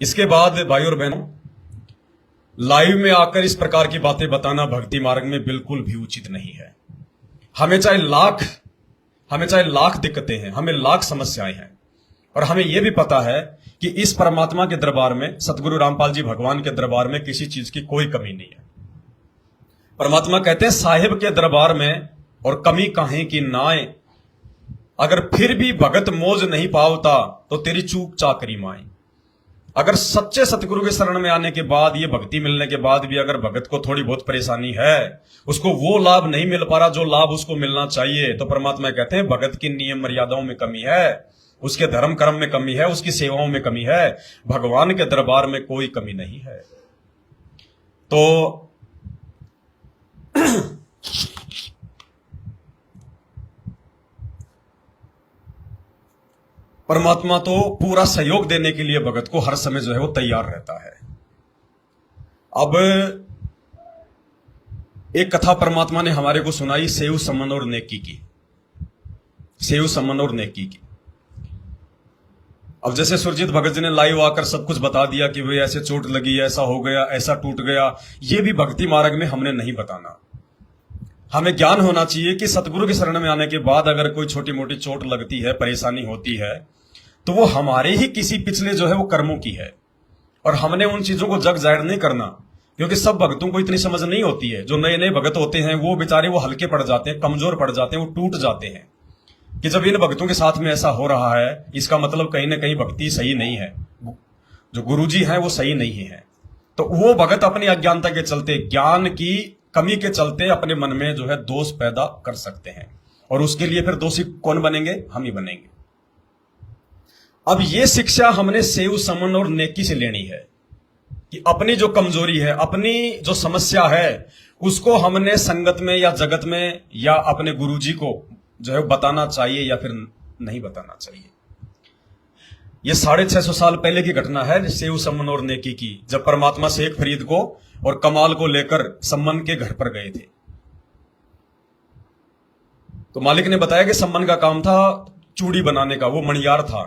इसके बाद भाई और बहनों, लाइव में आकर इस प्रकार की बातें बताना भक्ति मार्ग में बिल्कुल भी उचित नहीं है। हमें चाहे लाख दिक्कतें हैं, हमें लाख समस्याएं हैं, और हमें यह भी पता है कि इस परमात्मा के दरबार में, सतगुरु रामपाल जी भगवान के दरबार में किसी चीज की कोई कमी नहीं है। परमात्मा कहते हैं साहिब के दरबार में और कमी काहे की नाए, अगर फिर भी भगत मौज नहीं पावता तो तेरी चूक चाकरी माए। अगर सच्चे सतगुरु के शरण में आने के बाद, ये भक्ति मिलने के बाद भी अगर भगत को थोड़ी बहुत परेशानी है, उसको वो लाभ नहीं मिल पा रहा जो लाभ उसको मिलना चाहिए, तो परमात्मा कहते हैं भगत की नियम मर्यादाओं में कमी है, उसके धर्म कर्म में कमी है, उसकी सेवाओं में कमी है। भगवान के दरबार में कोई कमी नहीं है। तो परमात्मा तो पूरा सहयोग देने के लिए भगत को हर समय जो है वो तैयार रहता है। अब एक कथा परमात्मा ने हमारे को सुनाई सेव समन और नेकी की। सेव समन और नेकी की। अब जैसे सुरजीत भगत जी ने लाइव आकर सब कुछ बता दिया कि भाई ऐसे चोट लगी, ऐसा हो गया, ऐसा टूट गया, ये भी भक्ति मार्ग में हमने नहीं बताना। हमें ज्ञान होना चाहिए कि सतगुरु के शरण में आने के बाद अगर कोई छोटी मोटी चोट लगती है, परेशानी होती है, तो वो हमारे ही किसी पिछले जो है वो कर्मों की है, और हमने उन चीजों को जग जाहिर नहीं करना, क्योंकि सब भक्तों को इतनी समझ नहीं होती है। जो नए नए भगत होते हैं वो बेचारे वो हल्के पड़ जाते हैं, कमजोर पड़ जाते हैं, वो टूट जाते हैं कि जब इन भक्तों के साथ में ऐसा हो रहा है, इसका मतलब कहीं ना कहीं भक्ति सही नहीं है, जो गुरुजी हैं वो सही नहीं है। तो वो भगत अपनी अज्ञानता के चलते, ज्ञान की कमी के चलते अपने मन में जो है दोष पैदा कर सकते हैं, और उसके लिए फिर दोषी कौन बनेंगे? हम ही बनेंगे। अब ये शिक्षा हमने सेव समन और नेकी से लेनी है कि अपनी जो कमजोरी है, अपनी जो समस्या है, उसको हमने संगत में या जगत में या अपने गुरुजी को जो है बताना चाहिए या फिर नहीं बताना चाहिए। ये 650 साल पहले की घटना है सेव समन और नेकी की, जब परमात्मा शेख फरीद को और कमाल को लेकर सम्मन के घर पर गए थे। तो मालिक ने बताया कि सम्मन का काम था चूड़ी बनाने का, वो मणियार था,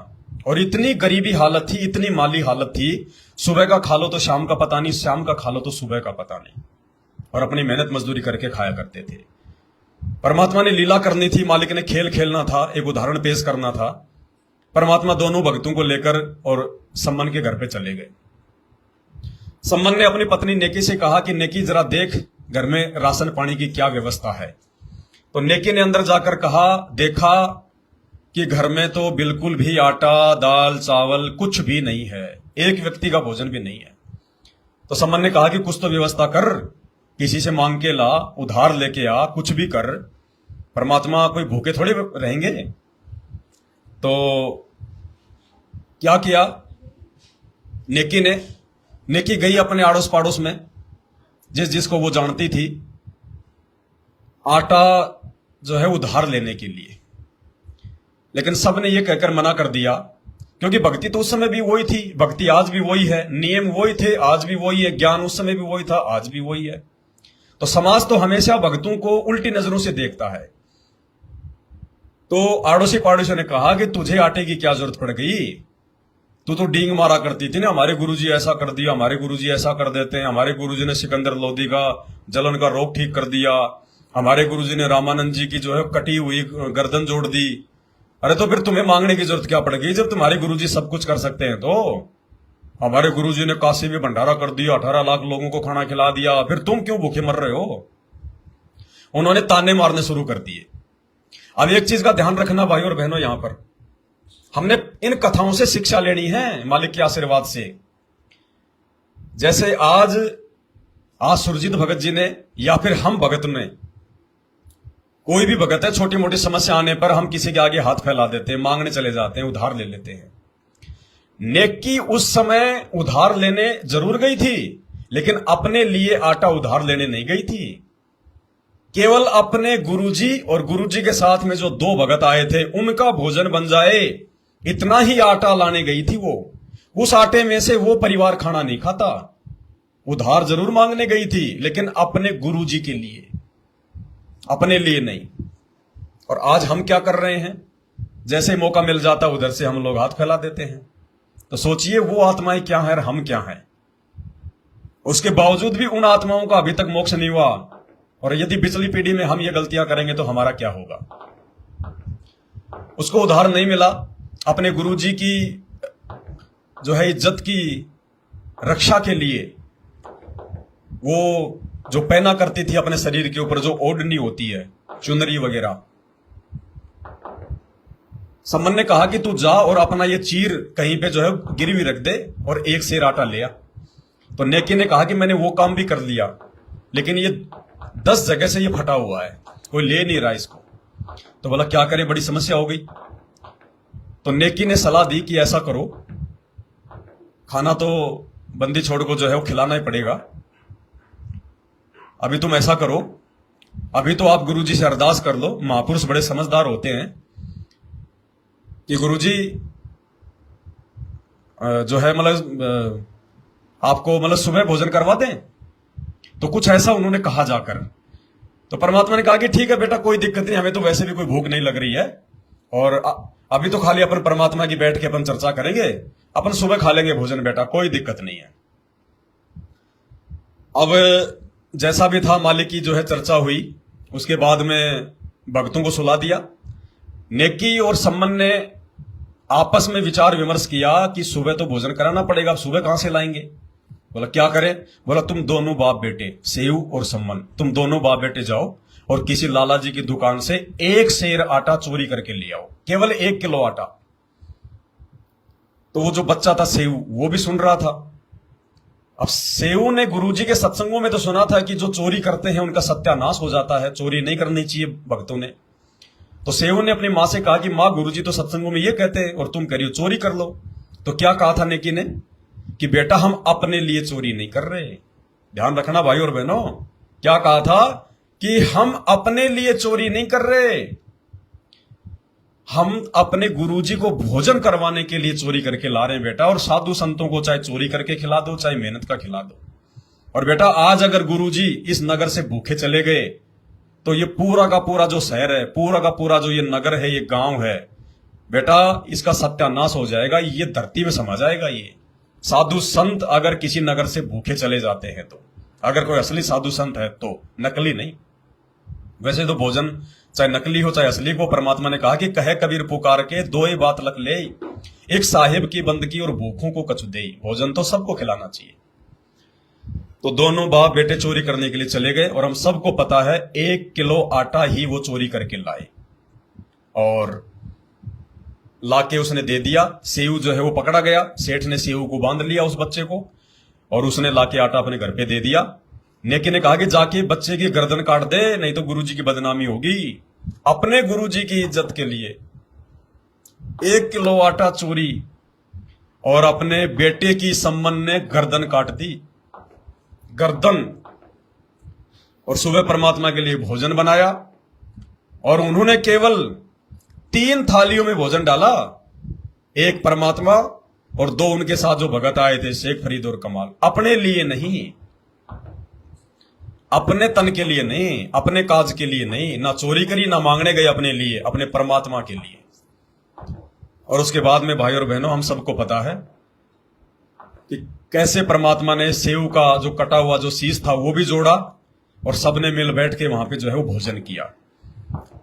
और इतनी गरीबी हालत थी, इतनी माली हालत थी, सुबह का खा लो तो शाम का पता नहीं, शाम का खा लो तो सुबह का पता नहीं, और अपनी मेहनत मजदूरी करके खाया करते थे। परमात्मा ने लीला करनी थी, मालिक ने खेल खेलना था, एक उदाहरण पेश करना था। परमात्मा दोनों भक्तों को लेकर और सम्मन के घर पे चले गए। सम्मन ने अपनी पत्नी नेकी से कहा कि नेकी जरा देख घर में राशन पानी की क्या व्यवस्था है। तो नेकी ने अंदर जाकर कहा, देखा कि घर में तो बिल्कुल भी आटा, दाल, चावल कुछ भी नहीं है, एक व्यक्ति का भोजन भी नहीं है। तो सम्मन ने कहा कि कुछ तो व्यवस्था कर, किसी से मांग के ला, उधार लेके आ, कुछ भी कर, परमात्मा कोई भूखे थोड़े रहेंगे। तो क्या किया नेकी ने? नेकी गई अपने आड़ोस पाड़ोस में, जिस जिसको वो जानती थी, आटा जो है उधार लेने के लिए। लेकिन सबने ये कहकर मना कर दिया, क्योंकि भक्ति तो उस समय भी वही थी, भक्ति आज भी वही है, नियम वही थे, आज भी वही है, ज्ञान उस समय भी वही था, आज भी वही है। तो समाज तो हमेशा भक्तों को उल्टी नजरों से देखता है। तो आड़ोसी पाड़ोसी ने कहा कि तुझे आटे की क्या जरूरत पड़ गई, तू तो डींग मारा करती थी ना, हमारे गुरुजी ऐसा कर दिया, हमारे गुरुजी ऐसा कर देते हैं, हमारे गुरुजी ने सिकंदर लोधी का जलन का रोग ठीक कर दिया, हमारे गुरुजी ने रामानंद जी की जो है कटी हुई गर्दन जोड़ दी। अरे तो फिर तुम्हें मांगने की जरूरत क्या पड़ गई जब तुम्हारे गुरुजी सब कुछ कर सकते हैं? तो हमारे गुरुजी ने काशी में भंडारा कर दिया, 18 लाख लोगों को खाना खिला दिया, फिर तुम क्यों भूखे मर रहे हो? उन्होंने ताने मारने शुरू कर दिए। अब एक चीज का ध्यान रखना भाई और बहनों, यहां पर हमने इन कथाओं से शिक्षा लेनी है मालिक के आशीर्वाद से। जैसे आज सुरजीत भगत जी ने या फिर हम भगत ने, कोई भी भगत है, छोटी मोटी समस्या आने पर हम किसी के आगे हाथ फैला देते हैं, मांगने चले जाते हैं, उधार ले लेते हैं। नेकी उस समय उधार लेने जरूर गई थी, लेकिन अपने लिए आटा उधार लेने नहीं गई थी। केवल अपने गुरुजी और गुरुजी के साथ में जो 2 भगत आए थे उनका भोजन बन जाए, इतना ही आटा लाने गई थी वो। उस आटे में से वो परिवार खाना नहीं खाता, उधार जरूर मांगने गई थी, लेकिन अपने गुरुजी के लिए, अपने लिए नहीं। और आज हम क्या कर रहे हैं? जैसे मौका मिल जाता उधर से हम लोग हाथ फैला देते हैं। तो सोचिए वो आत्माएं क्या है और हम क्या हैं। उसके बावजूद भी उन आत्माओं का अभी तक मोक्ष नहीं हुआ, और यदि पिछली पीढ़ी में हम ये गलतियां करेंगे तो हमारा क्या होगा। उसको उधार नहीं मिला। अपने गुरुजी की जो है इज्जत की रक्षा के लिए वो जो पहना करती थी अपने शरीर के ऊपर, जो ओढ़नी होती है, चुनरी वगैरह, सम्मन ने कहा कि तू जा और अपना ये चीर कहीं पे जो है गिरवी रख दे और 1 सेर आटा ले आ। तो नेकी ने कहा कि मैंने वो काम भी कर लिया, लेकिन ये 10 जगह से ये फटा हुआ है, कोई ले नहीं रहा इसको। तो बोला क्या करें, बड़ी समस्या हो गई। तो नेकी ने सलाह दी कि ऐसा करो, खाना तो बंदी छोड़ को जो है वो खिलाना ही पड़ेगा। अभी तुम ऐसा करो, अभी तो आप गुरुजी से अरदास कर लो। महापुरुष बड़े समझदार होते हैं कि गुरुजी जो है मतलब आपको मतलब सुबह भोजन करवा दें। तो कुछ ऐसा उन्होंने कहा जाकर। तो परमात्मा ने कहा कि ठीक है बेटा, कोई दिक्कत नहीं, हमें तो वैसे भी कोई भूख नहीं लग रही है, और अभी तो खाली अपन परमात्मा की बैठ के अपन चर्चा करेंगे, अपन सुबह खा लेंगे भोजन बेटा, कोई दिक्कत नहीं है। अब जैसा भी था मालिक की जो है चर्चा हुई, उसके बाद में भक्तों को सुला दिया। नेकी और सम्मन ने आपस में विचार विमर्श किया कि सुबह तो भोजन कराना पड़ेगा, अब सुबह कहां से लाएंगे। बोला क्या करें। बोला तुम दोनों बाप बेटे, सेऊ और सम्मन, तुम दोनों बाप बेटे जाओ और किसी लाला जी की दुकान से 1 सेर आटा चोरी करके ले आओ, केवल 1 किलो आटा। तो वो जो बच्चा था सेऊ, वो भी सुन रहा था। अब सेऊ ने गुरुजी के सत्संगों में तो सुना था कि जो चोरी करते हैं उनका सत्यानाश हो जाता है, चोरी नहीं करनी चाहिए भक्तों ने। तो सेऊ ने अपनी मां से कहा कि मां, गुरुजी तो सत्संगों में ये कहते हैं और तुम करियो चोरी कर लो। तो क्या कहा था नेकी ने कि बेटा हम अपने लिए चोरी नहीं कर रहे। ध्यान रखना भाई और बहनों, क्या कहा था कि हम अपने लिए चोरी नहीं कर रहे, हम अपने गुरुजी को भोजन करवाने के लिए चोरी करके ला रहे हैं बेटा। और साधु संतों को चाहे चोरी करके खिला दो, चाहे मेहनत का खिला दो। और बेटा आज अगर गुरुजी इस नगर से भूखे चले गए तो ये पूरा का पूरा जो शहर है, पूरा का पूरा जो ये नगर है, ये गांव है बेटा, इसका सत्यानाश हो जाएगा, ये धरती में समा जाएगा। ये साधु संत अगर किसी नगर से भूखे चले जाते हैं तो, अगर कोई असली साधु संत है तो, नकली नहीं। वैसे तो भोजन चाहे नकली हो चाहे असली को, परमात्मा ने कहा कि कहे कबीर पुकार के दो ही बात लख ले, एक साहिब की बंदगी और भूखों को कछु दे। भोजन तो सबको खिलाना चाहिए। तो दोनों बाप बेटे चोरी करने के लिए चले गए, और हम सबको पता है 1 किलो आटा ही वो चोरी करके लाए और लाके उसने दे दिया। सेऊ जो है वो पकड़ा गया, सेठ ने सेऊ को बांध लिया उस बच्चे को, और उसने लाके आटा अपने घर पे दे दिया। नेकी ने कहा कि जाके बच्चे की गर्दन काट दे, नहीं तो गुरुजी की बदनामी होगी। अपने गुरुजी की इज्जत के लिए 1 किलो आटा चोरी, और अपने बेटे की सम्मन ने गर्दन काट दी, गर्दन। और सुबह परमात्मा के लिए भोजन बनाया, और उन्होंने केवल 3 थालियों में भोजन डाला, एक परमात्मा और 2 उनके साथ जो भगत आए थे, शेख फरीद और कमाल। अपने लिए नहीं, अपने तन के लिए नहीं, अपने काज के लिए नहीं, ना चोरी करी ना मांगने गए अपने लिए, अपने परमात्मा के लिए। और उसके बाद में भाई और बहनों, हम सबको पता है कि कैसे परमात्मा ने सेव का जो कटा हुआ जो शीश था वो भी जोड़ा, और सबने मिल बैठ के वहां पे जो है वो भोजन किया।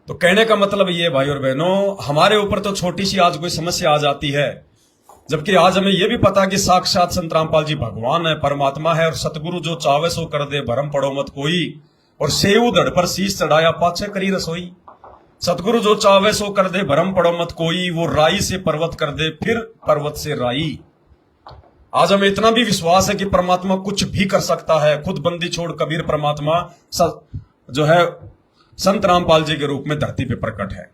तो कहने का मतलब ये भाई और बहनों, हमारे ऊपर तो छोटी सी आज कोई समस्या आ जाती है, जबकि आज हमें यह भी पता कि साक्षात संत रामपाल जी भगवान है, परमात्मा है, और सतगुरु जो चावे सो कर दे, भरम पड़ो मत कोई। और सेऊ धड़ पर शीश चढ़ाया, पाछे करी रसोई। सतगुरु जो चावे सो कर दे, भरम पड़ो मत कोई, वो राई से पर्वत कर दे, फिर पर्वत से राई। आज हमें इतना भी विश्वास है कि परमात्मा कुछ भी कर सकता है। खुद बंदी छोड़ कबीर परमात्मा जो है संत रामपाल जी के रूप में धरती पे प्रकट है।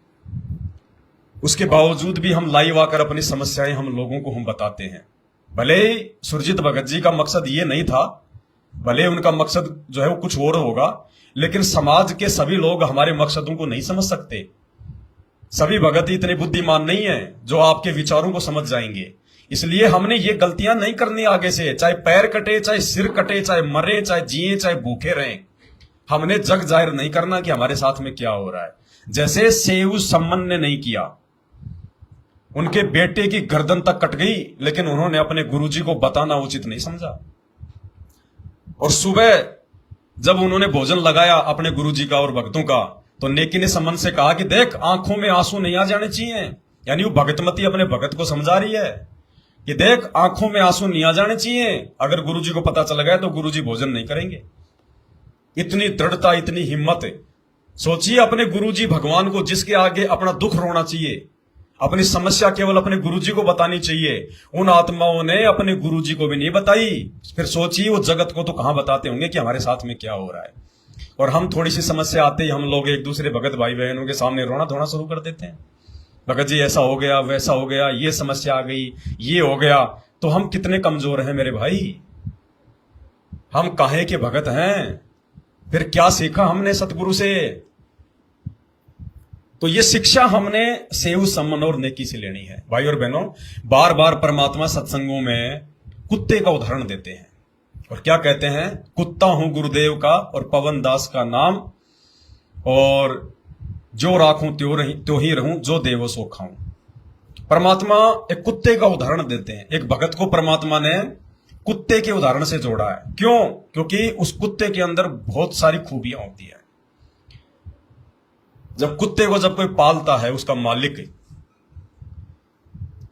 उसके बावजूद भी हम लाइव आकर अपनी समस्याएं हम लोगों को हम बताते हैं। भले ही सुरजीत भगत जी का मकसद ये नहीं था, भले उनका मकसद जो है वो कुछ और होगा, लेकिन समाज के सभी लोग हमारे मकसदों को नहीं समझ सकते। सभी भगत इतने बुद्धिमान नहीं है जो आपके विचारों को समझ जाएंगे। इसलिए हमने ये गलतियां नहीं करनी आगे से, चाहे पैर कटे, चाहे सिर कटे, चाहे मरे, चाहे जिए, चाहे भूखे रहें। हमने जग जाहिर नहीं करना कि हमारे साथ में क्या हो रहा है, जैसे सेऊ सम्मन ने नहीं किया। उनके बेटे की गर्दन तक कट गई, लेकिन उन्होंने अपने गुरुजी को बताना उचित नहीं समझा। और सुबह जब उन्होंने भोजन लगाया अपने गुरुजी का और भक्तों का, तो नेकी ने समन से कहा कि देख, आंखों में आंसू नहीं आ जाने चाहिए। यानी वो भगतमती अपने भगत को समझा रही है कि देख, आंखों में आंसू नहीं आ जाने चाहिए। अगर गुरुजी को पता चल गया तो गुरुजी भोजन नहीं करेंगे। इतनी दृढ़ता, इतनी हिम्मत। सोचिए, अपने गुरुजी भगवान को, जिसके आगे अपना दुख रोना चाहिए, अपनी समस्या केवल अपने गुरुजी को बतानी चाहिए, उन आत्माओं ने अपने गुरुजी को भी नहीं बताई। फिर सोचिए वो जगत को तो कहां बताते होंगे कि हमारे साथ में क्या हो रहा है। और हम थोड़ी सी समस्या आते ही हम लोग एक दूसरे भगत भाई बहनों के सामने रोना धोना शुरू कर देते हैं। भगत जी ऐसा हो गया, वैसा हो गया, ये समस्या आ गई, ये हो गया। तो हम कितने कमजोर हैं मेरे भाई, हम काहे के भगत हैं। फिर क्या सीखा हमने सतगुरु से? तो ये शिक्षा हमने सेव सम्मान और नेकी से लेनी है। भाई और बहनों, बार बार परमात्मा सत्संगों में कुत्ते का उदाहरण देते हैं और क्या कहते हैं? कुत्ता हूं गुरुदेव का और पवन दास का नाम, और जो राखूं त्यों ही रहूं, जो देवो सो खाऊं। परमात्मा एक कुत्ते का उदाहरण देते हैं। एक भगत को परमात्मा ने कुत्ते के उदाहरण से जोड़ा है। क्यों? क्योंकि उस कुत्ते के अंदर बहुत सारी खूबियां होती है। जब कुत्ते को जब कोई पालता है, उसका मालिक,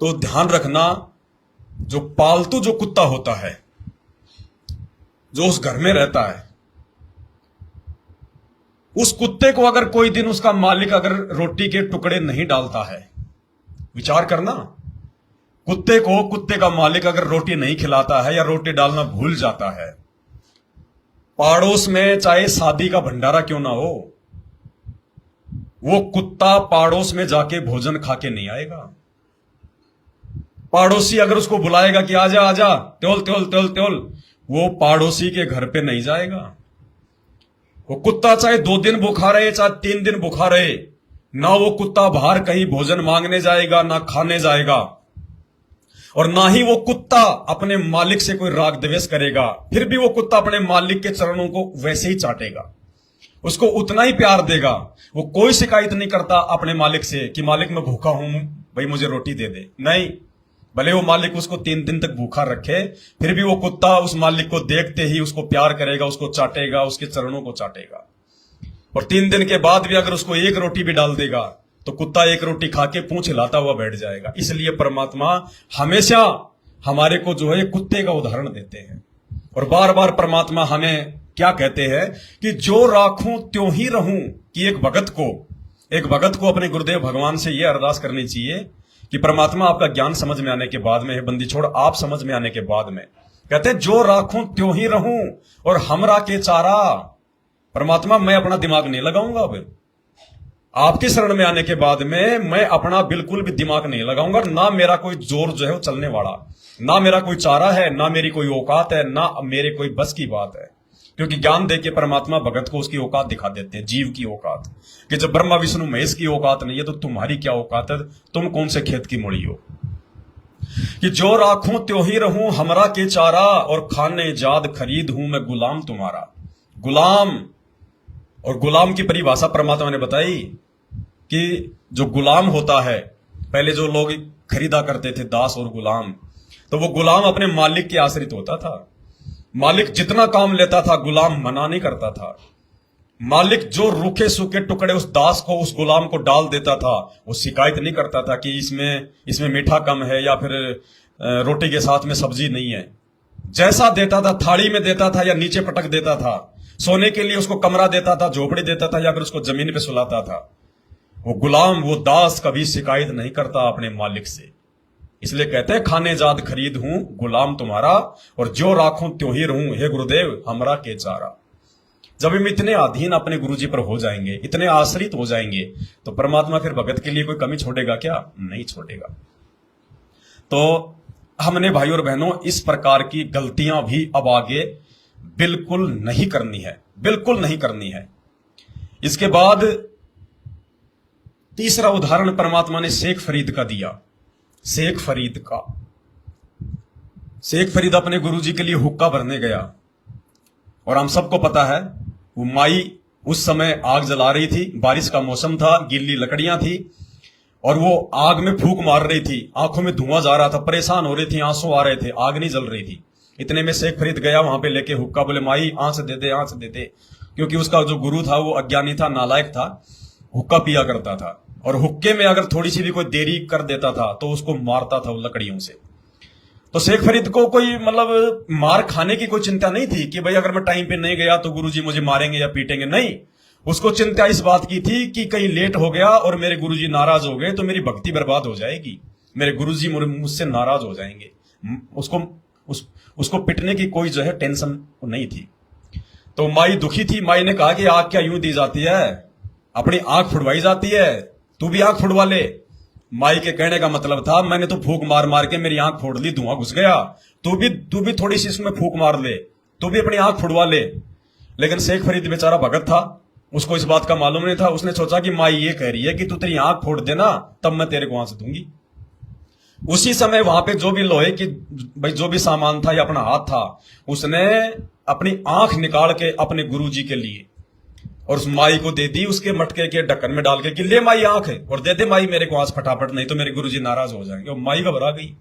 तो ध्यान रखना, जो पालतू जो कुत्ता होता है, जो उस घर में रहता है, उस कुत्ते को अगर कोई दिन उसका मालिक अगर रोटी के टुकड़े नहीं डालता है, विचार करना, कुत्ते का मालिक अगर रोटी नहीं खिलाता है या रोटी डालना भूल जाता है, पड़ोस में चाहे शादी का भंडारा क्यों ना हो, वो कुत्ता पड़ोस में जाके भोजन खा के नहीं आएगा। पड़ोसी अगर उसको बुलाएगा कि आजा आजा, त्योल त्योल त्योल त्योल, वो पड़ोसी के घर पे नहीं जाएगा। वो कुत्ता चाहे 2 दिन भूखा रहे, चाहे 3 दिन भूखा रहे, ना वो कुत्ता बाहर कहीं भोजन मांगने जाएगा, ना खाने जाएगा, और ना ही वो कुत्ता अपने मालिक से कोई राग द्वेष करेगा। फिर भी वो कुत्ता अपने मालिक के चरणों को वैसे ही चाटेगा, उसको उतना ही प्यार देगा। वो कोई शिकायत नहीं करता अपने मालिक से कि मालिक मैं भूखा हूं, भाई मुझे रोटी दे दे। नहीं, भले वो मालिक उसको 3 दिन तक भूखा रखे, फिर भी वो कुत्ता उस मालिक को देखते ही उसको प्यार करेगा, उसको चाटेगा, उसके चरणों को चाटेगा। और 3 दिन के बाद भी अगर उसको 1 रोटी भी डाल देगा तो कुत्ता 1 रोटी खा के पूंछ हिलाता हुआ बैठ जाएगा। इसलिए परमात्मा हमेशा हमारे को जो है कुत्ते का उदाहरण देते हैं। और बार बार परमात्मा हमें क्या कहते हैं कि जो राखूं त्यों ही रहूं। कि एक भगत को अपने गुरुदेव भगवान से यह अरदास करनी चाहिए कि परमात्मा आपका ज्ञान समझ में आने के बाद में, बंदी छोड़ आप समझ में आने के बाद में, कहते हैं जो राखूं त्यों ही रहूं और हमरा के चारा। परमात्मा मैं अपना दिमाग नहीं लगाऊंगा, अब आपकी शरण में आने के बाद में मैं अपना बिल्कुल भी दिमाग नहीं लगाऊंगा। ना मेरा कोई जोर जो है वो चलने वाला, ना मेरा कोई चारा है, ना मेरी कोई औकात है, ना मेरे कोई बस की बात है। क्योंकि ज्ञान देके परमात्मा भगत को उसकी औकात दिखा देते हैं, जीव की औकात, कि जब ब्रह्मा विष्णु महेश की औकात नहीं है तो तुम्हारी क्या औकात है, तुम कौन से खेत की मुड़ी हो। कि जो राखूं त्यों ही रहूं हमरा के चारा, और खाने जाद खरीद हूं मैं गुलाम तुम्हारा। गुलाम, और गुलाम की परिभाषा परमात्मा ने बताई कि जो गुलाम होता है, पहले जो लोग खरीदा करते थे दास और गुलाम, तो वो गुलाम अपने मालिक के आश्रित होता था। मालिक जितना काम लेता था गुलाम मना नहीं करता था। मालिक जो रूखे सूखे टुकड़े उस दास को, उस गुलाम को डाल देता था, वो शिकायत नहीं करता था कि इसमें मीठा कम है या फिर रोटी के साथ में सब्जी नहीं है। जैसा देता था, थाली में देता था या नीचे पटक देता था, सोने के लिए उसको कमरा देता था, झोपड़ी देता था, या फिर उसको जमीन पे सुलाता था, वो गुलाम, वो दास कभी शिकायत नहीं करता अपने मालिक से। इसलिए कहते हैं खाने जाद खरीद हूं गुलाम तुम्हारा, और जो राखूं त्यों ही रहूं हे गुरुदेव हमरा के चारा। जब हम इतने अधीन अपने गुरुजी पर हो जाएंगे, इतने आश्रित हो जाएंगे, तो परमात्मा फिर भगत के लिए कोई कमी छोड़ेगा क्या? नहीं छोड़ेगा। तो हमने भाई और बहनों इस प्रकार की गलतियां भी अब आगे बिल्कुल नहीं करनी है, बिल्कुल नहीं करनी है। इसके बाद तीसरा उदाहरण परमात्मा ने शेख फरीद का दिया। शेख फरीद अपने गुरुजी के लिए हुक्का भरने गया, और हम सबको पता है वो माई उस समय आग जला रही थी, बारिश का मौसम था, गीली लकड़ियां थी, और वो आग में फूंक मार रही थी, आंखों में धुआं जा रहा था, परेशान हो रही थी, आंसू आ रहे थे, आग नहीं जल रही थी। इतने में शेख फरीद गया वहां पे लेके हुक्का, बोले माई आंच दे दे, आंच दे दे। क्योंकि उसका जो गुरु था वो अज्ञानी था, नालायक था, हुक्का पिया करता था, और हुक्के में अगर थोड़ी सी भी कोई देरी कर देता था तो उसको मारता था वो लकड़ियों से। तो शेख फरीद को कोई मतलब मार खाने की कोई चिंता नहीं थी कि भाई अगर मैं टाइम पे नहीं गया तो गुरुजी मुझे मारेंगे या पीटेंगे, नहीं। उसको चिंता इस बात की थी कि कहीं लेट हो गया और मेरे गुरुजी नाराज हो गए तो मेरी भक्ति बर्बाद हो जाएगी, मेरे गुरुजी मुझसे नाराज हो जाएंगे। उसको पिटने की कोई जो है टेंशन नहीं थी। तो माई दुखी थी। माई ने कहा कि आग क्या यूं दी जाती है, अपनी आंख फुड़वाई जाती है, तू भी आंख फुड़वा ले। माई के कहने का मतलब था मैंने तो फूंक मार मार के मेरी आंख फोड़ ली, धुआं घुस गया, तू भी थोड़ी सी इसमें फूंक मार ले, तू भी अपनी आंख फुड़वा ले। लेकिन शेख फरीद बेचारा भगत था, उसको इस बात का मालूम नहीं था। उसने सोचा कि माई ये कह रही है कि तू तेरी आंख फोड़ देना तब मैं तेरे को आंच दूंगी। उसी समय वहां पे जो भी लोहे की भाई जो भी सामान था या अपना हाथ था, उसने अपनी आंख निकाल के अपने गुरुजी के लिए और उस माई को दे दी, उसके मटके के ढक्कन में डाल के कि ले माई आंख है और दे दे माई मेरे को आंच फटाफट, नहीं तो मेरे गुरुजी नाराज हो जाएंगे। और माई घबरा गई,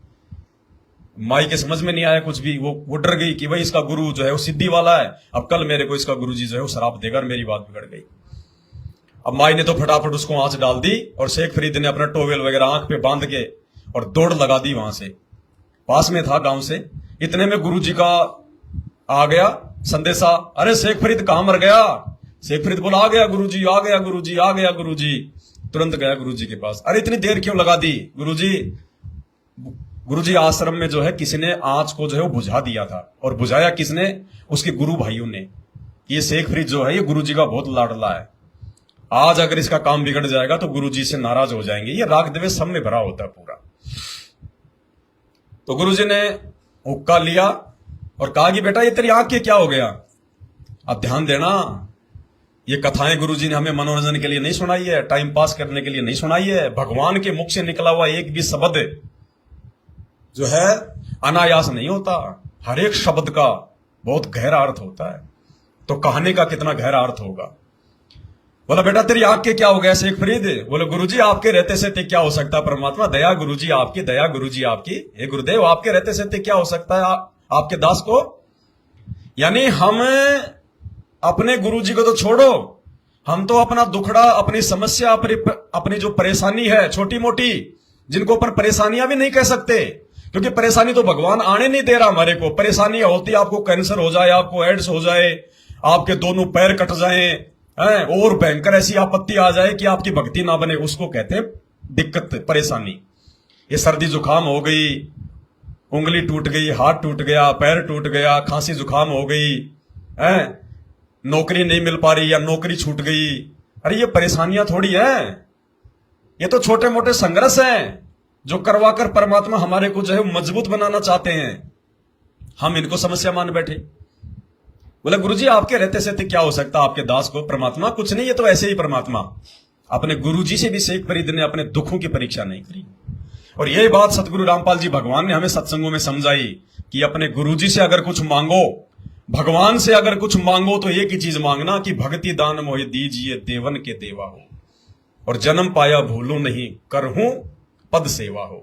माई के समझ में नहीं आया कुछ भी। वो डर गई कि भाई इसका गुरु जो है वो सिद्धि वाला है, अब कल मेरे को इसका गुरुजी जो है वो शराप देगा और मेरी बात बिगड़ गई। अब माई ने तो फटाफट उसको आंच डाल दी और शेख फरीद ने अपना टोवेल वगैरह आंख पे बांध के और दौड़ लगा दी वहां से, पास में था गांव से। इतने में गुरुजी का आ गया संदेशा, अरे शेख फरीद कहां मर गया। शेख फरीद बोला आ गया गुरुजी, आ गया गुरुजी, आ गया गुरुजी। तुरंत गया गुरुजी के पास, अरे इतनी देर क्यों लगा दी गुरुजी। गुरुजी आश्रम में जो है किसी ने आंच को जो है वो बुझा दिया था, और बुझाया किसने, उसके गुरु भाइयों ने। ये शेख फरीद जो है ये गुरुजी का बहुत लाडला है, आज अगर इसका काम बिगड़ जाएगा तो गुरुजी से नाराज हो जाएंगे। ये राग द्वेष सब में भरा होता है पूरा। तो गुरुजी ने हुक्का लिया और कहा कि बेटा ये तेरी आंख के क्या हो गया। अब ध्यान देना, ये कथाएं गुरुजी ने हमें मनोरंजन के लिए नहीं सुनाई है, टाइम पास करने के लिए नहीं सुनाई है। भगवान के मुख से निकला हुआ एक भी शब्द जो है अनायास नहीं होता, हर एक शब्द का बहुत गहरा अर्थ होता है। तो कहने का कितना गहरा अर्थ होगा। बोला बेटा तेरी आंख के क्या हो गया शेख फरीद। बोले गुरुजी आपके रहते से क्या हो सकता है परमात्मा, दया गुरुजी आपकी, दया गुरुजी आपकी। हे गुरुदेव आपके रहते से क्या हो सकता है आपके दास को। यानी हम अपने गुरुजी को तो छोड़ो, हम तो अपना दुखड़ा, अपनी समस्या, अपनी जो परेशानी है छोटी मोटी, जिनको अपन परेशानियां भी नहीं कह सकते, क्योंकि परेशानी तो भगवान आने नहीं दे रहा हमारे को। परेशानी होती है आपको कैंसर हो जाए, आपको एड्स हो जाए, आपके दोनों पैर कट जाए, और भयंकर ऐसी आपत्ति आ जाए कि आपकी भक्ति ना बने, उसको कहते हैं दिक्कत, परेशानी। ये सर्दी जुकाम हो गई, उंगली टूट गई, हाथ टूट गया, पैर टूट गया, खांसी जुकाम हो गई, नौकरी नहीं मिल पा रही या नौकरी छूट गई, अरे ये परेशानियां थोड़ी हैं, ये तो छोटे मोटे संघर्ष हैं जो करवाकर परमात्मा हमारे को जो है मजबूत बनाना चाहते हैं। हम इनको समस्या मान बैठे। बोला गुरुजी आपके रहते से क्या हो सकता आपके दास को। परमात्मा कुछ नहीं, ये तो ऐसे ही परमात्मा। अपने गुरुजी से भी शेख फरीद ने अपने दुखों की परीक्षा नहीं करी। और यही बात सतगुरु रामपाल जी भगवान ने हमें सत्संगों में समझाई कि अपने गुरुजी से अगर कुछ मांगो, भगवान से अगर कुछ मांगो तो एक ही चीज मांगना कि भक्ति दान मोहि दीजिए देवन के देवा हो, और जन्म पाया भूलू नहीं करहूं पद सेवा हो।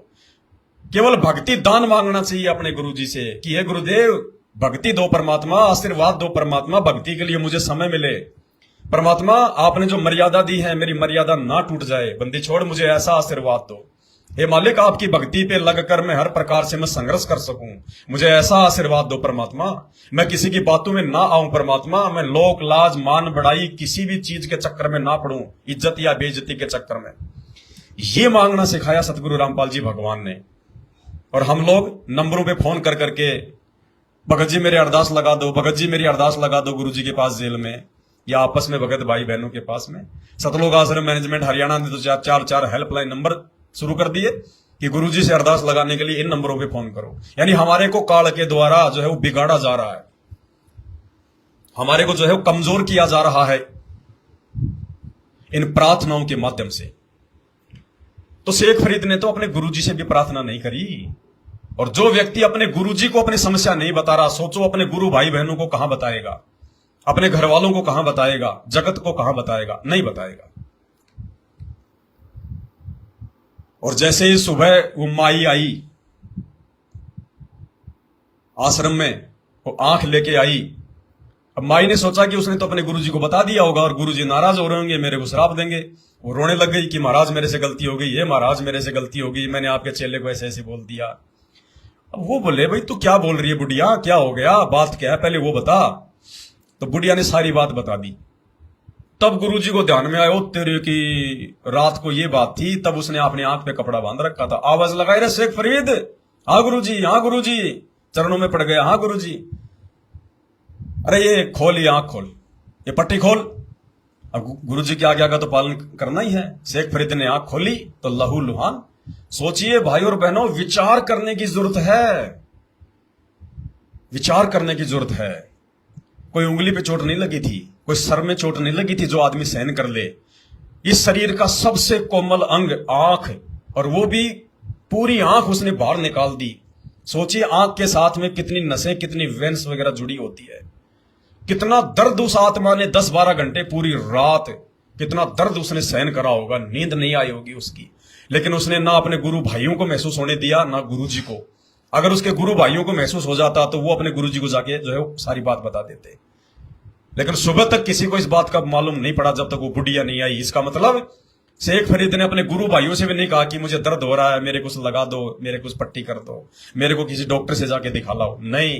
केवल भक्ति दान मांगना चाहिए अपने गुरुजी से कि हे गुरुदेव भक्ति दो परमात्मा, आशीर्वाद दो परमात्मा, भक्ति के लिए मुझे समय मिले परमात्मा, आपने जो मर्यादा दी है मेरी मर्यादा ना टूट जाए, बंदी छोड़ मुझे ऐसा आशीर्वाद दो। हे मालिक आपकी भक्ति पे लगकर मैं हर प्रकार से मैं संघर्ष कर सकूं, मुझे ऐसा आशीर्वाद दो परमात्मा। मैं किसी की बातों में ना आऊं परमात्मा, मैं लोक लाज मान बढ़ाई किसी भी चीज के चक्कर में ना पड़ूं, इज्जत या बेइज्जती के चक्कर में। ये मांगना सिखाया सतगुरु रामपाल जी भगवान ने। और हम लोग नंबरों पे फोन कर करके भगत जी मेरे अरदास लगा दो, भगत जी मेरी अरदास लगा दो गुरुजी के पास जेल में, या आपस में भगत भाई बहनों के पास में। सतलोक आश्रम मैनेजमेंट हरियाणा ने तो चार हेल्पलाइन नंबर शुरू कर दिए कि गुरुजी से अरदास लगाने के लिए इन नंबरों पे फोन करो। यानी हमारे को काल के द्वारा जो है वो बिगाड़ा जा रहा है, हमारे को जो है वो कमजोर किया जा रहा है इन प्रार्थनाओं के माध्यम से। तो शेख फरीद ने तो अपने गुरुजी से भी प्रार्थना नहीं करी। और जो व्यक्ति अपने गुरुजी को अपनी समस्या नहीं बता रहा, सोचो अपने गुरु भाई बहनों को कहां बताएगा, अपने घर वालों को कहां बताएगा, जगत को कहां बताएगा, नहीं बताएगा। और जैसे ही सुबह वो माई आई आश्रम में, वो आंख लेके आई। अब माई ने सोचा कि उसने तो अपने गुरुजी को बता दिया होगा और गुरुजी नाराज हो रहे होंगे, मेरे को श्राप देंगे। वो रोने लग गई कि महाराज मेरे से गलती हो गई, ये महाराज मेरे से गलती हो गई, मैंने आपके चेले को ऐसे ऐसे बोल दिया। अब वो बोले भाई तू क्या बोल रही है बुढ़िया, क्या हो गया, बात क्या है, पहले वो बता। तो बुढ़िया ने सारी बात बता दी। तब गुरुजी को ध्यान में आया, तेरे की रात को ये बात थी। तब उसने अपनी आंख पे कपड़ा बांध रखा था। आवाज लगाई रे शेख फरीद, हाँ गुरुजी, हाँ गुरुजी। चरणों में पड़ गया, हाँ गुरुजी। अरे ये खोल, ये आंख खोल, ये पट्टी खोल। अब गुरुजी की आज्ञा का तो पालन करना ही है। शेख फरीद ने आंख खोली तो लहू लुहान। सोचिए भाई और बहनों, विचार करने की जरूरत है, विचार करने की जरूरत है। कोई उंगली पे चोट नहीं लगी थी, कोई सर में चोट नहीं लगी थी जो आदमी सहन कर ले। इस शरीर का सबसे कोमल अंग आंख, और वो भी पूरी आंख उसने बाहर निकाल दी। सोचिए आंख के साथ में कितनी नसें, कितनी वेंस वगैरह जुड़ी होती है। कितना दर्द उस आत्मा ने 10-12 घंटे पूरी रात, कितना दर्द उसने सहन करा होगा, नींद नहीं आई होगी उसकी। लेकिन उसने ना अपने गुरु भाइयों को महसूस होने दिया, ना गुरुजी को। अगर उसके गुरु भाइयों को महसूस हो जाता तो वो अपने गुरुजी को जाके जो है सारी बात बता देते। लेकिन सुबह तक किसी को इस बात का मालूम नहीं पड़ा जब तक वो बुढ़िया नहीं आई। इसका मतलब शेख फरीद ने अपने गुरु भाइयों से भी नहीं कहा कि मुझे दर्द हो रहा है, मेरे कुछ लगा दो, मेरे कुछ पट्टी कर दो, मेरे को किसी डॉक्टर से जाके दिखा लाओ। नहीं,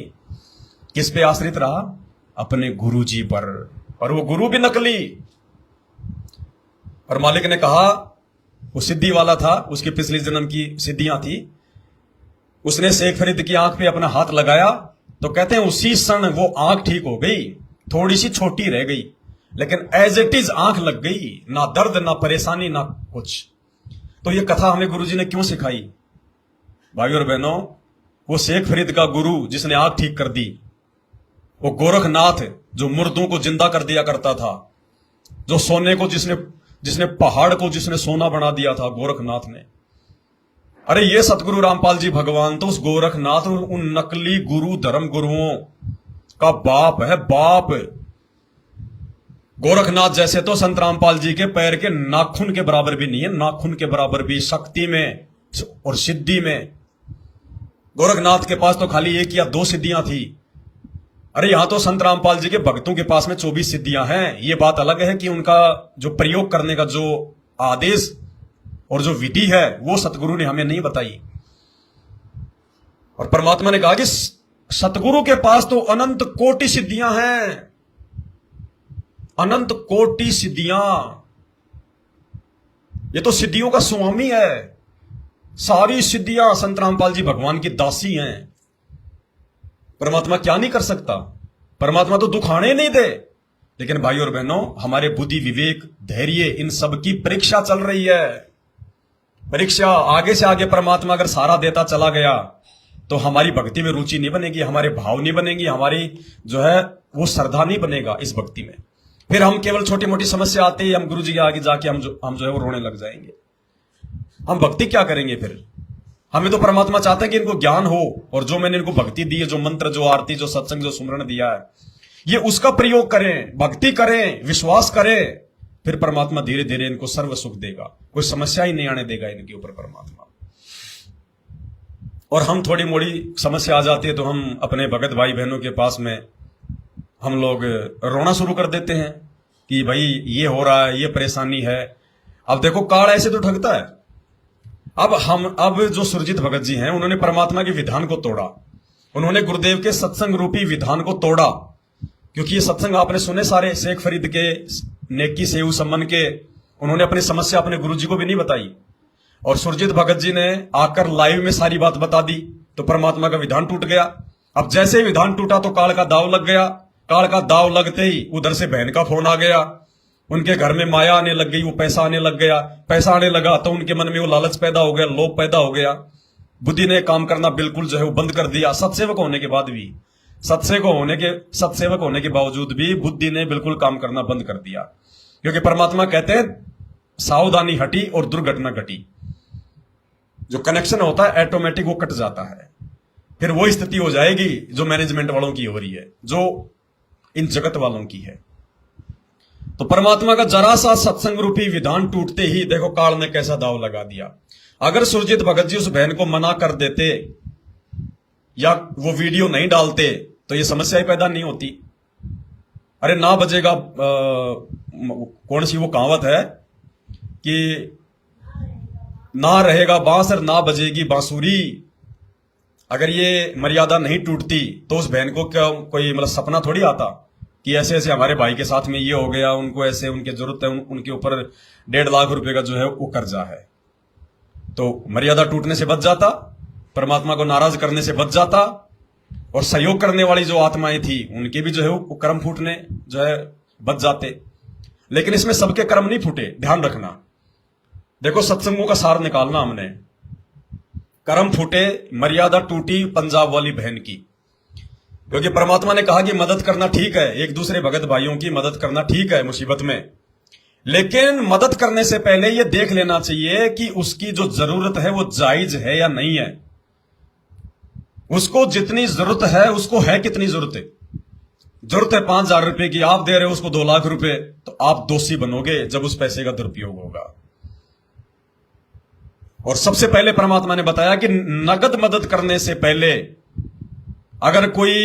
किस पे आश्रित रहा? अपने गुरुजी पर। और वो गुरु भी नकली। और मालिक ने कहा, वो सिद्धि वाला था, उसकी पिछली जन्म की सिद्धियां थी। उसने शेख फरीद की आंख पे अपना हाथ लगाया तो कहते हैं उसी क्षण वो आंख ठीक हो गई। थोड़ी सी छोटी रह गई, लेकिन एज इट इज आंख लग गई। ना दर्द, ना परेशानी, ना कुछ। तो ये कथा हमें गुरुजी ने क्यों सिखाई? भाई और बहनों, वो शेख फरीद का गुरु जिसने आंख ठीक कर दी, वो गोरखनाथ जो मुर्दों को जिंदा कर दिया करता था, जो सोने को जिसने पहाड़ को जिसने सोना बना दिया था, गोरखनाथ ने। अरे ये सतगुरु रामपाल जी भगवान तो उस गोरखनाथ, उन नकली गुरु धर्म गुरुओं का बाप है, बाप। गोरखनाथ जैसे तो संत रामपाल जी के पैर के नाखून के बराबर भी नहीं है, नाखून के बराबर भी शक्ति में और सिद्धि में। गोरखनाथ के पास तो खाली 1 या 2 सिद्धियां थी। अरे यहां तो संत रामपाल जी के भक्तों के पास में 24 सिद्धियां हैं। ये बात अलग है कि उनका जो प्रयोग करने का जो आदेश और जो विधि है वो सतगुरु ने हमें नहीं बताई। और परमात्मा ने कहा कि सतगुरु के पास तो अनंत कोटि सिद्धियां हैं, अनंत कोटि सिद्धियां। ये तो सिद्धियों का स्वामी है। सारी सिद्धियां संत रामपाल जी भगवान की दासी हैं। परमात्मा क्या नहीं कर सकता? परमात्मा तो दुख आने नहीं दे। लेकिन भाई और बहनों, हमारे बुद्धि, विवेक, धैर्य, इन सब की परीक्षा चल रही है। परीक्षा आगे से आगे परमात्मा अगर सारा देता चला गया तो हमारी भक्ति में रुचि नहीं बनेगी, हमारे भाव नहीं बनेंगी, हमारी जो है वो श्रद्धा नहीं बनेगा इस भक्ति में। फिर हम केवल छोटी मोटी समस्या आते ही हम गुरु जी के आगे जाके हम जो है वो रोने लग जाएंगे। हम भक्ति क्या करेंगे फिर? हमें तो परमात्मा चाहते हैं कि इनको ज्ञान हो, और जो मैंने इनको भक्ति दी है, जो मंत्र, जो आरती, जो सत्संग, जो सुमरण दिया है, ये उसका प्रयोग करें, भक्ति करें, विश्वास करें। फिर परमात्मा धीरे धीरे इनको सर्व सुख देगा, कोई समस्या ही नहीं आने देगा इनके ऊपर परमात्मा। और हम थोड़ी मोड़ी समस्या आ जाती है तो हम अपने भगत भाई बहनों के पास में हम लोग रोना शुरू कर देते हैं कि भाई ये हो रहा है, ये परेशानी है। अब देखो काल ऐसे तो ठगता है। अब जो सुरजीत भगत जी हैं, उन्होंने परमात्मा के विधान को तोड़ा। उन्होंने गुरुदेव के सत्संग रूपी विधान को तोड़ा। क्योंकि ये सत्संग आपने सुने सारे, शेख फरीद के नेकी सेऊ सम्मन के। उन्होंने अपनी समस्या अपने गुरुजी को भी नहीं बताई, और सुरजीत भगत जी ने आकर लाइव में सारी बात बता दी, तो परमात्मा का विधान टूट गया। अब जैसे ही विधान टूटा तो काल का दाव लग गया। काल का दाव लगते ही उधर से बहन का फोन आ गया। उनके घर में माया आने लग गई, वो पैसा आने लग गया। पैसा आने लगा तो उनके मन में वो लालच पैदा हो गया, लोभ पैदा हो गया। बुद्धि ने काम करना बिल्कुल जो है वो बंद कर दिया। सत्सेवक होने के बाद भी, सत्सेवक होने के बावजूद भी बुद्धि ने बिल्कुल काम करना बंद कर दिया। क्योंकि परमात्मा कहते हैं सावधानी हटी और दुर्घटना घटी। जो कनेक्शन होता है ऑटोमेटिक वो कट जाता है। फिर वो स्थिति हो जाएगी जो मैनेजमेंट वालों की हो रही है, जो इन जगत वालों की है। तो परमात्मा का जरा सा सत्संग रूपी विधान टूटते ही देखो काल ने कैसा दाव लगा दिया। अगर सुरजीत भगत जी उस बहन को मना कर देते या वो वीडियो नहीं डालते तो ये समस्या ही पैदा नहीं होती। अरे ना बजेगा, कौन सी वो कहावत है कि ना रहेगा बांस और ना बजेगी बांसुरी। अगर ये मर्यादा नहीं टूटती तो उस बहन को क्या कोई मतलब सपना थोड़ी आता कि ऐसे ऐसे हमारे भाई के साथ में ये हो गया, उनको ऐसे उनकी जरूरत है, उनके ऊपर 1.5 लाख रुपए का जो है वो कर्जा है। तो मर्यादा टूटने से बच जाता, परमात्मा को नाराज करने से बच जाता, और सहयोग करने वाली जो आत्माएं थी उनके भी जो है वो कर्म फूटने जो है बच जाते। लेकिन इसमें सबके कर्म नहीं फूटे, ध्यान रखना। देखो सत्संगों का सार निकालना हमने। कर्म फूटे, मर्यादा टूटी पंजाब वाली बहन की, क्योंकि परमात्मा ने कहा कि मदद करना ठीक है, एक दूसरे भगत भाइयों की मदद करना ठीक है मुसीबत में, लेकिन मदद करने से पहले यह देख लेना चाहिए कि उसकी जो जरूरत है वो जायज है या नहीं है। उसको जितनी जरूरत है उसको है कितनी जरूरत है? जरूरत है 5,000 रुपए की, आप दे रहे हो उसको 2 लाख रुपए, तो आप दोषी बनोगे जब उस पैसे का दुरुपयोग होगा। और सबसे पहले परमात्मा ने बताया कि नगद मदद करने से पहले अगर कोई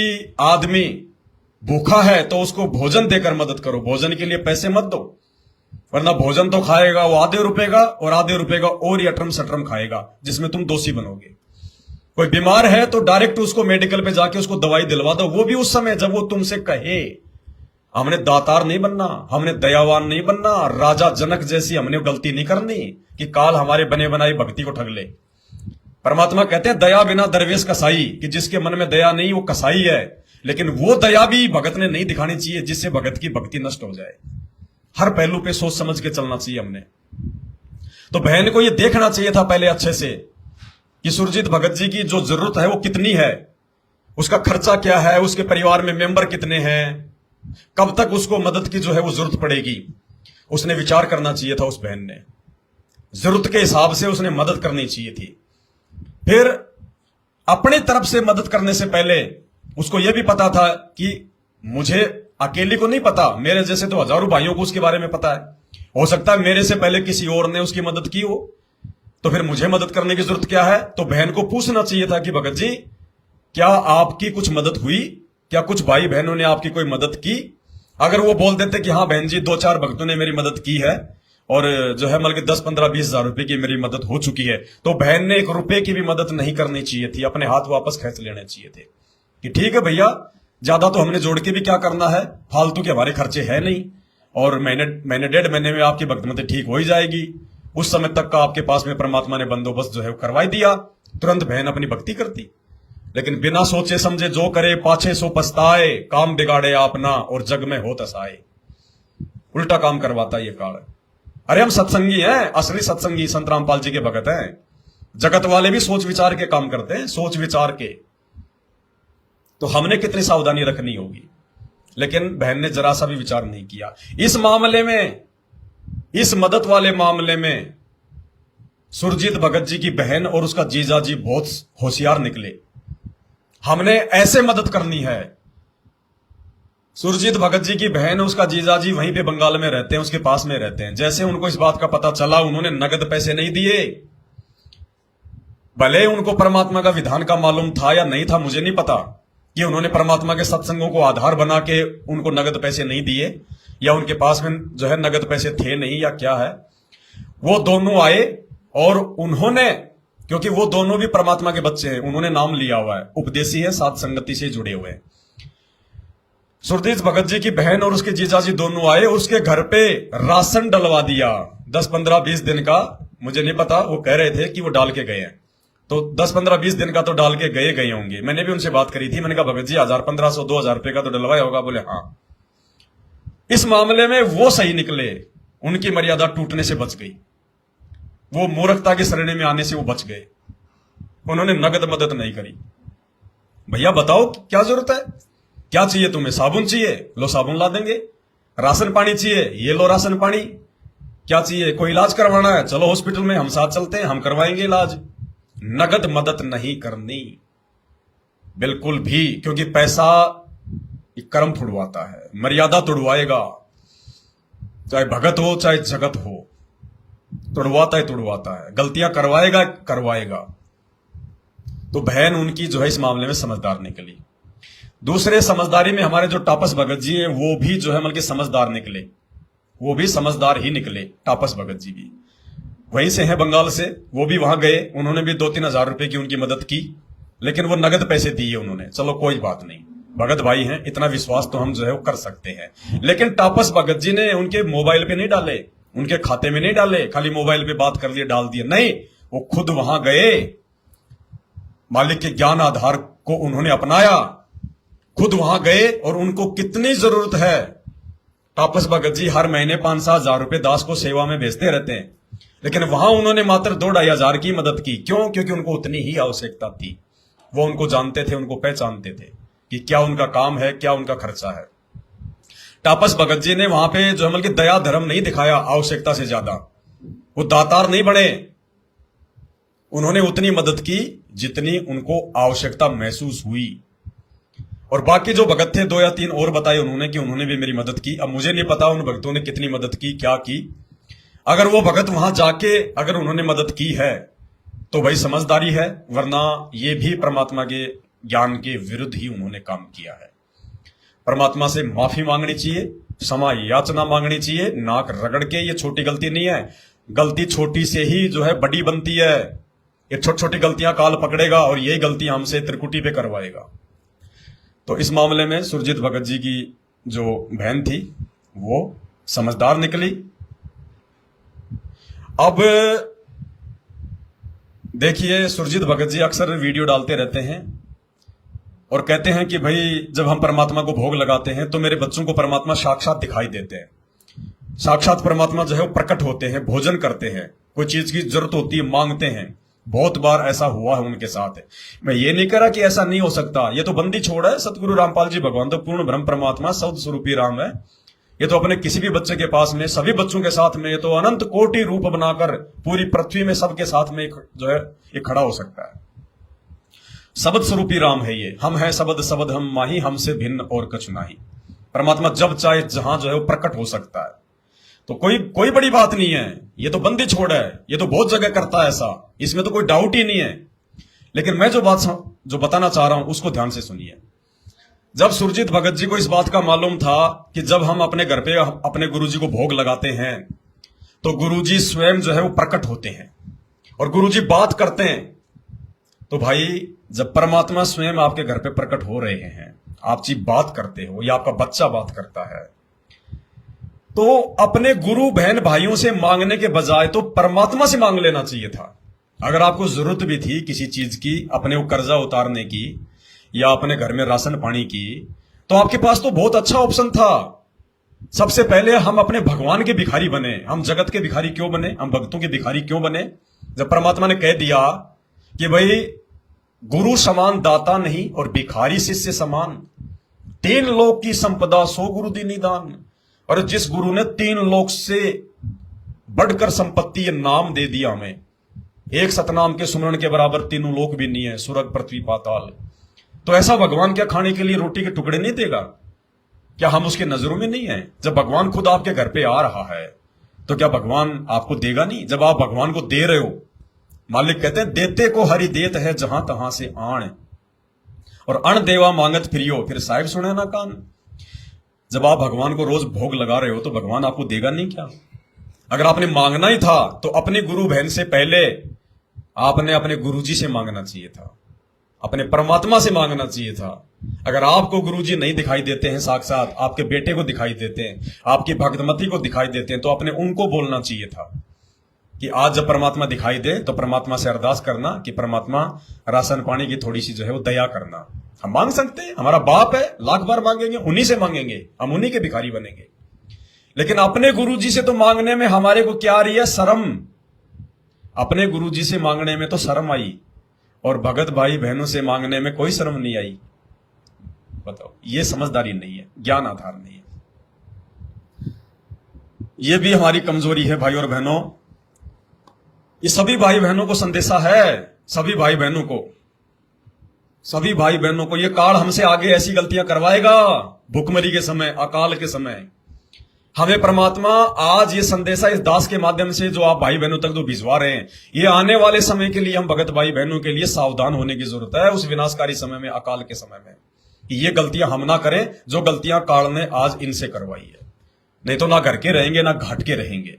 आदमी भूखा है तो उसको भोजन देकर मदद करो, भोजन के लिए पैसे मत दो, वरना भोजन तो खाएगा वो आधे रुपए का, और आधे रुपए का और ही अटरम सटरम खाएगा, जिसमें तुम दोषी बनोगे। कोई बीमार है तो डायरेक्ट उसको मेडिकल पे जाके उसको दवाई दिलवा दो, वो भी उस समय जब वो तुमसे कहे। हमने दातार नहीं बनना, हमने दयावान नहीं बनना, राजा जनक जैसी हमने गलती नहीं करनी कि काल हमारे बने बनाई भक्ति को ठग ले। परमात्मा कहते हैं दया बिना दरवेश कसाई, कि जिसके मन में दया नहीं वो कसाई है। लेकिन वो दया भी भगत ने नहीं दिखानी चाहिए जिससे भगत की भक्ति नष्ट हो जाए। हर पहलू पे सोच समझ के चलना चाहिए हमने। तो बहन को ये देखना चाहिए था पहले अच्छे से कि सुरजीत भगत जी की जो जरूरत है वो कितनी है, उसका खर्चा क्या है, उसके परिवार में मेंबर कितने हैं, कब तक उसको मदद की जो है वो जरूरत पड़ेगी। उसने विचार करना चाहिए था उस बहन ने, जरूरत के हिसाब से उसने मदद करनी चाहिए थी। फिर अपनी तरफ से मदद करने से पहले उसको यह भी पता था कि मुझे अकेले को नहीं पता, मेरे जैसे तो हजारों भाइयों को उसके बारे में पता है। हो सकता है मेरे से पहले किसी और ने उसकी मदद की हो, तो फिर मुझे मदद करने की जरूरत क्या है। तो बहन को पूछना चाहिए था कि भगत जी क्या आपकी कुछ मदद हुई, क्या कुछ भाई बहनों ने आपकी कोई मदद की। अगर वो बोल देते कि हाँ बहन जी 2-4 भक्तों ने मेरी मदद की है और जो है मतलब 10, 15, 20 हजार रुपए की मेरी मदद हो चुकी है, तो बहन ने 1 रुपए की भी मदद नहीं करनी चाहिए थी, अपने हाथ वापस खींच लेने चाहिए थे कि ठीक है भैया, ज्यादा तो हमने जोड़ के भी क्या करना है, फालतू के हमारे खर्चे है नहीं, और महीने 1.5 महीने में आपकी भक्तिमती ठीक हो ही जाएगी। उस समय तक का आपके पास में परमात्मा ने बंदोबस्त जो है करवाई दिया, तुरंत बहन अपनी भक्ति करती। लेकिन बिना सोचे समझे जो करे पाछे सो पछताए, काम बिगाड़े आपना और जग में हो तसाए। उल्टा काम करवाता ये काल। अरे हम सत्संगी हैं, असली सत्संगी संत रामपाल जी के भगत हैं। जगत वाले भी सोच विचार के काम करते हैं, सोच विचार के। तो हमने कितनी सावधानी रखनी होगी, लेकिन बहन ने जरा सा भी विचार नहीं किया। इस मामले में, इस मदद वाले मामले में सुरजीत भगत जी की बहन और उसका जीजा जी बहुत होशियार निकले। हमने ऐसे मदद करनी है। सुरजीत भगत जी की बहन उसका जीजा जी वहीं पे बंगाल में रहते हैं, उसके पास में रहते हैं। जैसे उनको इस बात का पता चला, उन्होंने नगद पैसे नहीं दिए। भले उनको परमात्मा का विधान का मालूम था या नहीं था, मुझे नहीं पता कि उन्होंने परमात्मा के सत्संगों को आधार बना के उनको नगद पैसे नहीं दिए, या उनके पास में जो है नगद पैसे थे नहीं, या क्या है। वो दोनों आए और उन्होंने, क्योंकि वो दोनों भी परमात्मा के बच्चे हैं, उन्होंने नाम लिया हुआ है, उपदेशी है, साथ संगति से जुड़े हुए हैं। सुरजीत भगत जी की बहन और उसके जीजाजी दोनों आए, उसके घर पे राशन डलवा दिया 10, 15, 20 दिन का। मुझे नहीं पता, वो कह रहे थे कि वो डाल के गए हैं, तो 10, 15, 20 दिन का तो डाल के गए होंगे। मैंने भी उनसे बात करी थी, मैंने कहा भगत जी 1000, 1500, 2000 रुपए का तो डलवाया होगा। बोले हाँ। इस मामले में वो सही निकले, उनकी मर्यादा टूटने से बच गई, वो मूर्खता की श्रेणी में आने से वो बच गए। उन्होंने नगद मदद नहीं करी। भैया बताओ क्या जरूरत है, क्या चाहिए तुम्हें? साबुन चाहिए, लो साबुन ला देंगे। राशन पानी चाहिए, ये लो राशन पानी। क्या चाहिए? कोई इलाज करवाना है, चलो हॉस्पिटल में, हम साथ चलते हैं, हम करवाएंगे इलाज। नगद मदद नहीं करनी बिल्कुल भी, क्योंकि पैसा कर्म फुड़वाता है, मर्यादा तोड़वाएगा, चाहे भगत हो चाहे जगत हो। तुड़वाता है, तुड़वाता है, गलतियां करवाएगा करवाएगा। तो बहन उनकी जो है इस मामले में समझदार निकली। दूसरे समझदारी में हमारे जो तापस भगत जी हैं वो भी जो है मतलब समझदार निकले, वो भी समझदार ही निकले। तापस भगत जी भी वहीं से हैं, बंगाल से। वो भी वहां गए, उन्होंने भी 2-3 हजार रुपए की उनकी मदद की, लेकिन वो नगद पैसे दिए उन्होंने। चलो कोई बात नहीं, भगत भाई हैं, इतना विश्वास तो हम जो है वो कर सकते हैं। लेकिन तापस भगत जी ने उनके मोबाइल पे नहीं डाले, उनके खाते में नहीं डाले, खाली मोबाइल पे बात कर लिए, डाल दिए, नहीं। वो खुद वहां गए, मालिक के ज्ञान आधार को उन्होंने अपनाया, खुद वहां गए। और उनको कितनी जरूरत है, तापस भगत जी हर महीने 5-7 हजार रुपए दास को सेवा में भेजते रहते हैं, लेकिन वहां उन्होंने मात्र 2-2.5 हजार की मदद की। क्यों? क्योंकि उनको उतनी ही आवश्यकता थी। वो उनको जानते थे, उनको पहचानते थे कि क्या उनका काम है, क्या उनका खर्चा है। तापस भगत जी ने वहां पे जो है कि दया धर्म नहीं दिखाया आवश्यकता से ज्यादा, वो दातार नहीं बने। उन्होंने उतनी मदद की जितनी उनको आवश्यकता महसूस हुई। और बाकी जो भगत थे 2 या 3 और बताए उन्होंने कि उन्होंने भी मेरी मदद की। अब मुझे नहीं पता उन भक्तों ने कितनी मदद की, क्या की। अगर वो भगत वहां जाके अगर उन्होंने मदद की है तो भाई समझदारी है, वरना ये भी परमात्मा के ज्ञान के विरुद्ध ही उन्होंने काम किया है। परमात्मा से माफी मांगनी चाहिए, क्षमा याचना मांगनी चाहिए, नाक रगड़ के। ये छोटी गलती नहीं है, गलती छोटी से ही जो है बड़ी बनती है। ये छोटी छोटी गलतियां काल पकड़ेगा और यही गलती हमसे त्रिकुटी पे करवाएगा। तो इस मामले में सुरजीत भगत जी की जो बहन थी वो समझदार निकली। अब देखिए, सुरजीत भगत जी अक्सर वीडियो डालते रहते हैं और कहते हैं कि भाई जब हम परमात्मा को भोग लगाते हैं तो मेरे बच्चों को परमात्मा साक्षात दिखाई देते हैं, साक्षात परमात्मा जो है वो प्रकट होते हैं, भोजन करते हैं, कोई चीज की जरूरत होती है मांगते हैं। बहुत बार ऐसा हुआ है उनके साथ। मैं ये नहीं कह रहा कि ऐसा नहीं हो सकता, ये तो बंदी छोड़ है। सतगुरु रामपाल जी भगवान तो पूर्ण ब्रह्म परमात्मा शब्द स्वरूपी राम है। ये तो अपने किसी भी बच्चे के पास में, सभी बच्चों के साथ में, ये तो अनंत कोटि रूप बनाकर पूरी पृथ्वी में सबके साथ में जो है ये खड़ा हो सकता है। शब्द स्वरूपी राम है ये। हम है शब्द, शब्द हम माही, हमसे भिन्न और कछु नहीं। परमात्मा जब चाहे जहां जो है वो प्रकट हो सकता है। तो कोई बड़ी बात नहीं है, ये तो बंदी छोड़ है, ये तो बहुत जगह करता है ऐसा, इसमें तो कोई डाउट ही नहीं है। लेकिन मैं जो बताना चाह रहा हूं उसको ध्यान से सुनिए। जब सुरजीत भगत जी को इस बात का मालूम था कि जब हम अपने घर पे अपने गुरुजी को भोग लगाते हैं तो गुरुजी स्वयं जो है वो प्रकट होते हैं और गुरुजी बात करते हैं, तो भाई जब परमात्मा स्वयं आपके घर पे प्रकट हो रहे हैं, आप जी बात करते हो या आपका बच्चा बात करता है, तो अपने गुरु बहन भाइयों से मांगने के बजाय तो परमात्मा से मांग लेना चाहिए था। अगर आपको जरूरत भी थी किसी चीज की, अपने वो कर्जा उतारने की या अपने घर में राशन पानी की, तो आपके पास तो बहुत अच्छा ऑप्शन था। सबसे पहले हम अपने भगवान के भिखारी बने। हम जगत के भिखारी क्यों बने, हम भक्तों के भिखारी क्यों बने? जब परमात्मा ने कह दिया कि भाई गुरु समान दाता नहीं और भिखारी शिष्य समान, 3 लोक की संपदा 100 गुरु दी निदान। और जिस गुरु ने 3 लोक से बढ़कर संपत्ति ये नाम दे दिया हमें, एक सतनाम के सुमरण के बराबर 3 लोक भी नहीं है, स्वर्ग पृथ्वी पाताल। तो ऐसा भगवान क्या खाने के लिए रोटी के टुकड़े नहीं देगा? क्या हम उसके नजरों में नहीं है? जब भगवान खुद आपके घर पे आ रहा है तो क्या भगवान आपको देगा नहीं? जब आप भगवान को दे रहे हो, मालिक कहते हैं देते को हरि देत है जहां तहां से आण, और अण देवा मांगत फिरियो, फिर साहिब सुने ना कान। जब आप भगवान को रोज भोग लगा रहे हो तो भगवान आपको देगा नहीं क्या? अगर आपने मांगना ही था तो अपने गुरु बहन से पहले आपने अपने गुरुजी से मांगना चाहिए था, अपने परमात्मा से मांगना चाहिए था। अगर आपको गुरुजी नहीं दिखाई देते हैं साक्षात, आपके बेटे को दिखाई देते हैं, आपकी भक्तमती को दिखाई देते हैं, तो अपने उनको बोलना चाहिए था कि आज जब परमात्मा दिखाई दे तो परमात्मा से अरदास करना कि परमात्मा राशन पानी की थोड़ी सी जो है वो दया करना। हम मांग सकते हैं, हमारा बाप है, लाख बार मांगेंगे, उन्हीं से मांगेंगे, हम उन्हीं के भिखारी बनेंगे। लेकिन अपने गुरुजी से तो मांगने में हमारे को क्या आ रही है? शर्म। अपने गुरुजी से मांगने में तो शर्म आई और भगत भाई बहनों से मांगने में कोई शर्म नहीं आई। बताओ, ये समझदारी नहीं है, ज्ञान आधार नहीं है। ये भी हमारी कमजोरी है भाई और बहनों। ये सभी भाई बहनों को संदेशा है, सभी भाई बहनों को, सभी भाई बहनों को। ये काल हमसे आगे ऐसी गलतियां करवाएगा, भुखमरी के समय, अकाल के समय। हमें परमात्मा आज ये संदेशा इस दास के माध्यम से जो आप भाई बहनों तक जो भिजवा रहे हैं, ये आने वाले समय के लिए हम भगत भाई बहनों के लिए सावधान होने की जरूरत है, उस विनाशकारी समय में, अकाल के समय में। ये गलतियां हम ना करें जो गलतियां काल ने आज इनसे करवाई है, नहीं तो ना घर के रहेंगे ना घाट के रहेंगे।